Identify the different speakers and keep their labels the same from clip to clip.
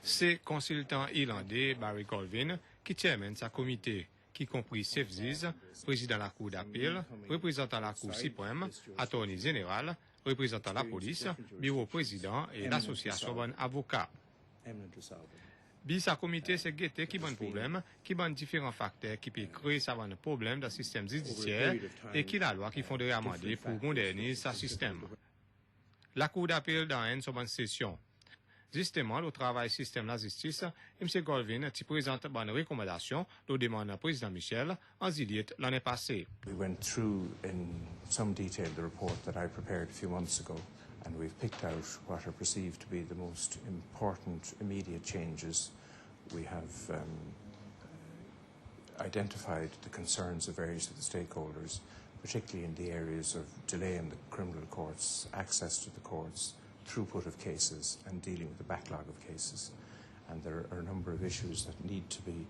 Speaker 1: C'est consultant irlandais Barry Colvin qui chairman sa comité, qui compris Seychelles, président de la Cour d'appel, représentant la Cour suprême, attorney général, représentant la police, bureau président et l'association bon avocats. Sa comité c'est guetté qui bon problème, qui bon différents facteurs qui peuvent créer ça bon problème dans le système judiciaire et qui la loi qui faudrait amender pour moderniser ce système. La Cour d'appel dans une bonne session. Justement, le travail système de la justice, M. Colvin qui présente une recommandation de demande au président Michel en juillet l'année passée.
Speaker 2: We went through in some detail the report that I prepared a few months ago, and we've picked out what are perceived to be the most important immediate changes. We have identified the concerns of various of the stakeholders, particularly in the areas of delay in the criminal courts, access to the courts, throughput of cases, and dealing with the backlog of cases. And there are a number of issues that need to be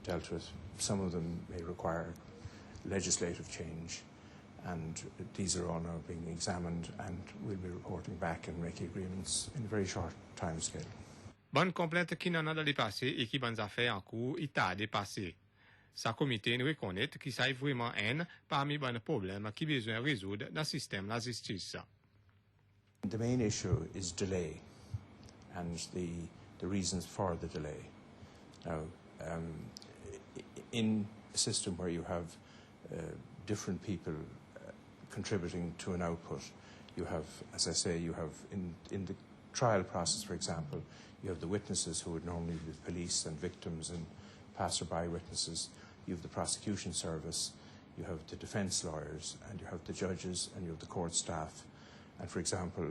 Speaker 2: dealt with. Some of them may require legislative change, and these are all now being examined, and we'll be reporting back and making agreements in a very short time scale.
Speaker 1: Bonne complainte qui n'en a dépassé et qui bonnes affaires en cours, il t'a dépassé. Sa comité nous reconnaît qu'il s'agit vraiment un parmi les problèmes qui besoin résoudre dans le système de la justice.
Speaker 2: The main issue is delay and the reasons for the delay. Now, in a system where you have different people contributing to an output, you have, as I say, you have in the trial process, for example, you have the witnesses who would normally be police and victims and passerby witnesses. You have the prosecution service, you have the defence lawyers, and you have the judges, and you have the court staff. And for example,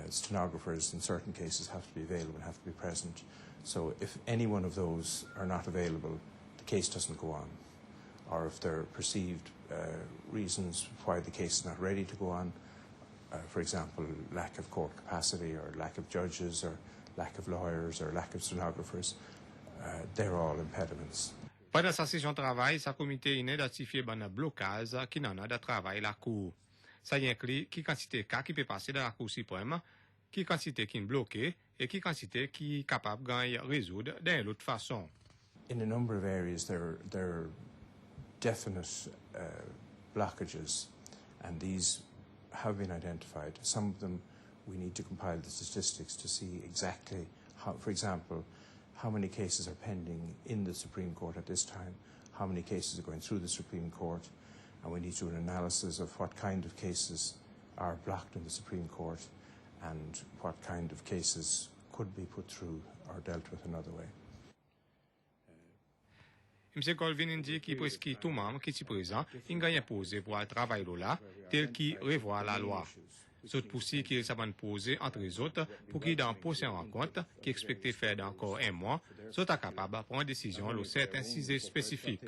Speaker 2: stenographers in certain cases have to be available and have to be present. So if any one of those are not available, the case doesn't go on. Or if there are perceived reasons why the case is not ready to go on, for example, lack of court capacity or lack of judges or lack of lawyers or lack of stenographers, they're all impediments.
Speaker 1: Pendant sa session de travail, sa comité a identifié un blocage qui n'en a de travail la Cour. Ça inclut qui quantité de cas qui peut passer dans la Cour suprême, qui quantité qui est bloquée et qui quantité qui est capable de résoudre d'une autre façon.
Speaker 2: In a number of areas, there are definite blockages, and these have been identified. Some of them we need to compile the statistics to see exactly how, for example, how many cases are pending in the Supreme Court at this time, how many cases are going through the Supreme Court, and we need to do an analysis of what kind of cases are blocked in the Supreme Court and what kind of cases could be put through or dealt with another way.
Speaker 1: M. Colvin indique qu'il prescrit tout membre qui est présent, il gagne posé pour le travail là, tel qu'il revoit la loi. Sauf pour si qu'il s'abonne posé entre les autres, pour qu'il dans prochaine rencontre, qui expecté faire d'encore un mois, soit capable de prendre une décision sur certains sujets spécifiques.